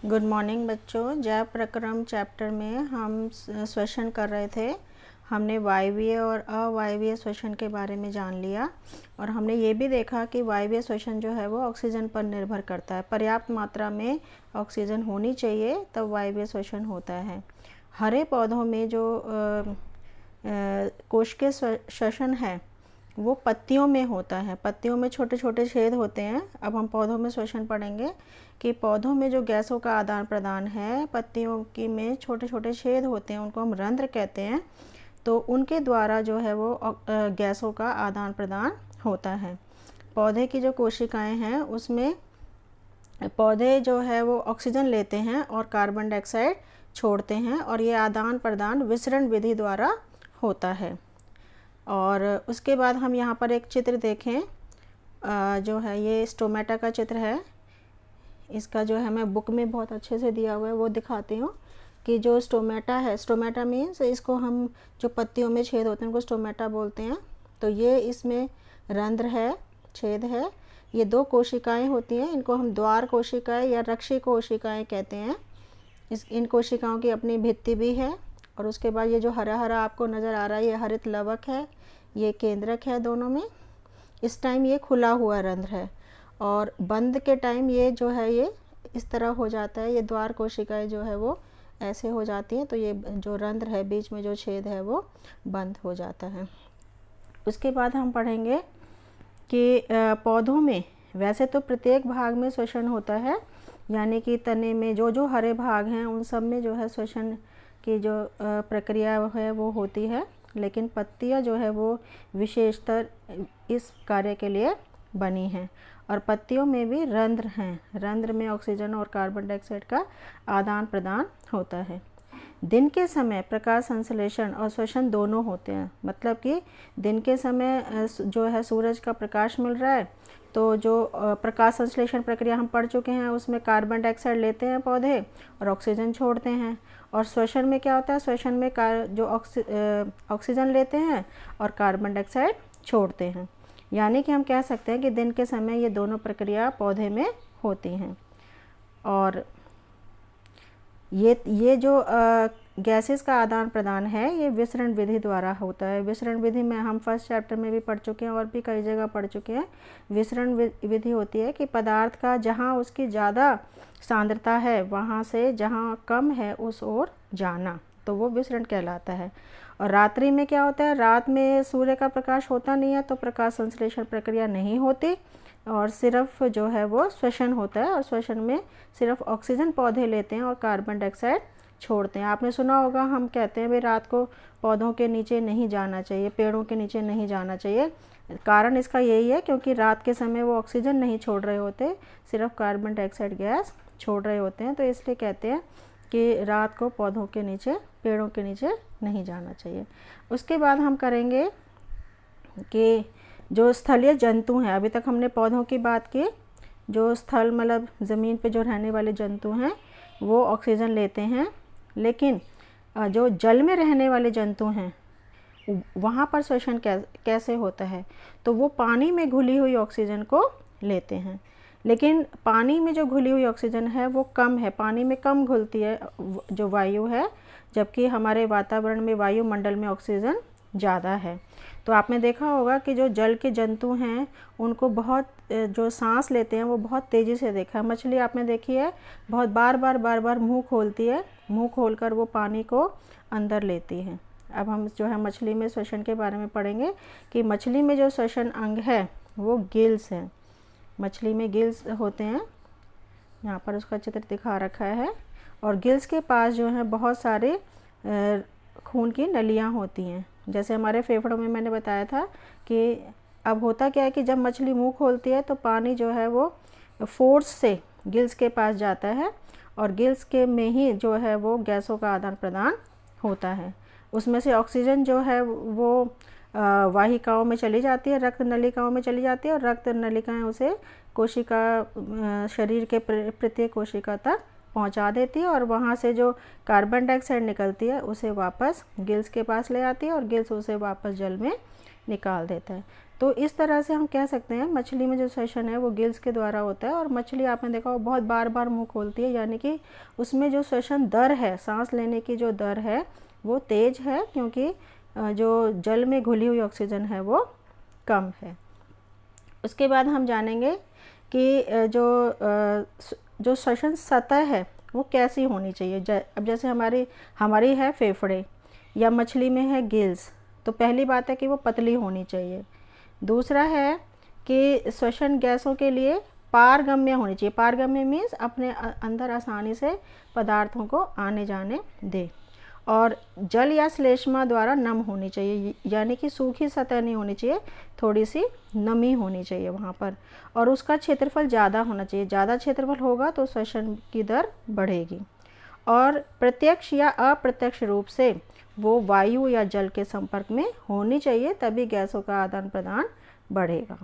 Good morning बच्चों। जैव प्रक्रम चैप्टर में हम श्वसन कर रहे थे। हमने वायवीय और अवायवीय श्वसन के बारे में जान लिया और हमने ये भी देखा कि वायवीय श्वसन जो है वो ऑक्सीजन पर निर्भर करता है। पर्याप्त मात्रा में ऑक्सीजन होनी चाहिए तब वायवीय श्वसन होता है। हरे पौधों में जो कोशिकीय श्वसन है वो पत्तियों में होता है। पत्तियों में छोटे छोटे छेद होते हैं। अब हम पौधों में श्वसन पढ़ेंगे कि पौधों में जो गैसों का आदान प्रदान है, पत्तियों की में छोटे छोटे छेद होते हैं, उनको हम रंध्र कहते हैं। तो उनके द्वारा जो है वो गैसों का आदान प्रदान होता है। पौधे की जो कोशिकाएं हैं उसमें पौधे जो है वो ऑक्सीजन लेते हैं और कार्बन डाइऑक्साइड छोड़ते हैं और ये आदान प्रदान विसरण विधि द्वारा होता है। और उसके बाद हम यहाँ पर एक चित्र देखें, जो है ये स्टोमेटा का चित्र है। इसका जो है मैं बुक में बहुत अच्छे से दिया हुआ है वो दिखाती हूँ कि जो स्टोमेटा है, स्टोमेटा मीन्स इसको हम जो पत्तियों में छेद होते हैं उनको स्टोमेटा बोलते हैं। तो ये इसमें रंध्र है, छेद है। ये दो कोशिकाएं होती हैं, इनको हम द्वार कोशिकाएं या रक्षी कोशिकाएं कहते हैं। इन कोशिकाओं की अपनी भित्ति भी है। और उसके बाद ये जो हरा हरा आपको नज़र आ रहा है ये हरित लवक है, ये केंद्रक है दोनों में। इस टाइम ये खुला हुआ रंध्र है और बंद के टाइम ये जो है ये इस तरह हो जाता है। ये द्वार कोशिकाएं जो है वो ऐसे हो जाती हैं, तो ये जो रंध्र है बीच में जो छेद है वो बंद हो जाता है। उसके बाद हम पढ़ेंगे कि पौधों में वैसे तो प्रत्येक भाग में श्वसन होता है, यानी कि तने में जो हरे भाग हैं उन सब में जो है श्वसन की जो प्रक्रिया है वो होती है। लेकिन पत्तियां जो है वो विशेषतर इस कार्य के लिए बनी हैं और पत्तियों में भी रंध्र हैं। रंध्र में ऑक्सीजन और कार्बन डाइऑक्साइड का आदान प्रदान होता है। दिन के समय प्रकाश संश्लेषण और श्वसन दोनों होते हैं। मतलब कि दिन के समय जो है सूरज का प्रकाश मिल रहा है, तो जो प्रकाश संश्लेषण प्रक्रिया हम पढ़ चुके हैं उसमें कार्बन डाइऑक्साइड लेते हैं पौधे और ऑक्सीजन छोड़ते हैं। और श्वसन में क्या होता है, श्वसन में जो ऑक्सीजन लेते हैं और कार्बन डाइऑक्साइड छोड़ते हैं। यानी कि हम कह सकते हैं कि दिन के समय ये दोनों प्रक्रिया पौधे में होती हैं। और ये जो गैसेस का आदान प्रदान है ये विसरण विधि द्वारा होता है। विसरण विधि में हम फर्स्ट चैप्टर में भी पढ़ चुके हैं और भी कई जगह पढ़ चुके हैं। विसरण विधि होती है कि पदार्थ का जहाँ उसकी ज़्यादा सांद्रता है वहाँ से जहाँ कम है उस ओर जाना, तो वो विसरण कहलाता है। और रात्रि में क्या होता है, रात में सूर्य का प्रकाश होता नहीं है तो प्रकाश संश्लेषण प्रक्रिया नहीं होती और सिर्फ जो है वो श्वसन होता है। और श्वसन में सिर्फ ऑक्सीजन पौधे लेते हैं और कार्बन डाइऑक्साइड छोड़ते हैं। आपने सुना होगा हम कहते हैं भाई रात को पौधों के नीचे नहीं जाना चाहिए, पेड़ों के नीचे नहीं जाना चाहिए। कारण इसका यही है क्योंकि रात के समय वो ऑक्सीजन नहीं छोड़ रहे होते, सिर्फ कार्बन डाइऑक्साइड गैस छोड़ रहे होते हैं। तो इसलिए कहते हैं कि रात को पौधों के नीचे, पेड़ों के नीचे नहीं जाना चाहिए। उसके बाद हम करेंगे कि जो स्थलीय जंतु हैं, अभी तक हमने पौधों की बात की। जो स्थल मतलब ज़मीन पे जो रहने वाले जंतु हैं वो ऑक्सीजन लेते हैं, लेकिन जो जल में रहने वाले जंतु हैं वहाँ पर श्वसन कैसे होता है, तो वो पानी में घुली हुई ऑक्सीजन को लेते हैं। लेकिन पानी में जो घुली हुई ऑक्सीजन है वो कम है, पानी में कम घुलती है जो वायु है, जबकि हमारे वातावरण में वायुमंडल में ऑक्सीजन ज़्यादा है। तो आपने देखा होगा कि जो जल के जंतु हैं उनको बहुत जो सांस लेते हैं वो बहुत तेज़ी से देखा है। मछली आपने देखी है बहुत बार बार मुंह खोलती है, मुंह खोलकर वो पानी को अंदर लेती है। अब हम जो है मछली में श्वसन के बारे में पढ़ेंगे कि मछली में जो श्वसन अंग है वो गिल्स है। मछली में गिल्स होते हैं, यहाँ पर उसका चित्र दिखा रखा है। और गिल्स के पास जो है बहुत सारे खून की नलियाँ होती हैं। जैसे हमारे फेफड़ों में मैंने बताया था कि अब होता क्या है कि जब मछली मुंह खोलती है तो पानी जो है वो फोर्स से गिल्स के पास जाता है और गिल्स के में ही जो है वो गैसों का आदान प्रदान होता है। उसमें से ऑक्सीजन जो है वो वाहिकाओं में चली जाती है, रक्त नलिकाओं में चली जाती है और रक्त नलिकाएं उसे कोशिका शरीर के प्रत्येक कोशिका तक पहुंचा देती है और वहाँ से जो कार्बन डाइऑक्साइड निकलती है उसे वापस गिल्स के पास ले आती है और गिल्स उसे वापस जल में निकाल देता है। तो इस तरह से हम कह सकते हैं मछली में जो श्वसन है वो गिल्स के द्वारा होता है, और मछली आपने देखा वो बहुत बार बार मुंह खोलती है, यानी कि उसमें जो श्वसन दर है, सांस लेने की जो दर है वो तेज है, क्योंकि जो जल में घुली हुई ऑक्सीजन है वो कम है। उसके बाद हम जानेंगे कि जो श्वसन सतह है वो कैसी होनी चाहिए। अब जैसे हमारी है फेफड़े या मछली में है गिल्स, तो पहली बात है कि वो पतली होनी चाहिए। दूसरा है कि श्वसन गैसों के लिए पारगम्य होनी चाहिए। पारगम्य मीन्स अपने अंदर आसानी से पदार्थों को आने जाने दे, और जल या श्लेष्मा द्वारा नम होनी चाहिए, यानी कि सूखी सतह नहीं होनी चाहिए, थोड़ी सी नमी होनी चाहिए वहाँ पर, और उसका क्षेत्रफल ज़्यादा होना चाहिए। ज़्यादा क्षेत्रफल होगा तो श्वसन की दर बढ़ेगी, और प्रत्यक्ष या अप्रत्यक्ष रूप से वो वायु या जल के संपर्क में होनी चाहिए, तभी गैसों का आदान प्रदान बढ़ेगा।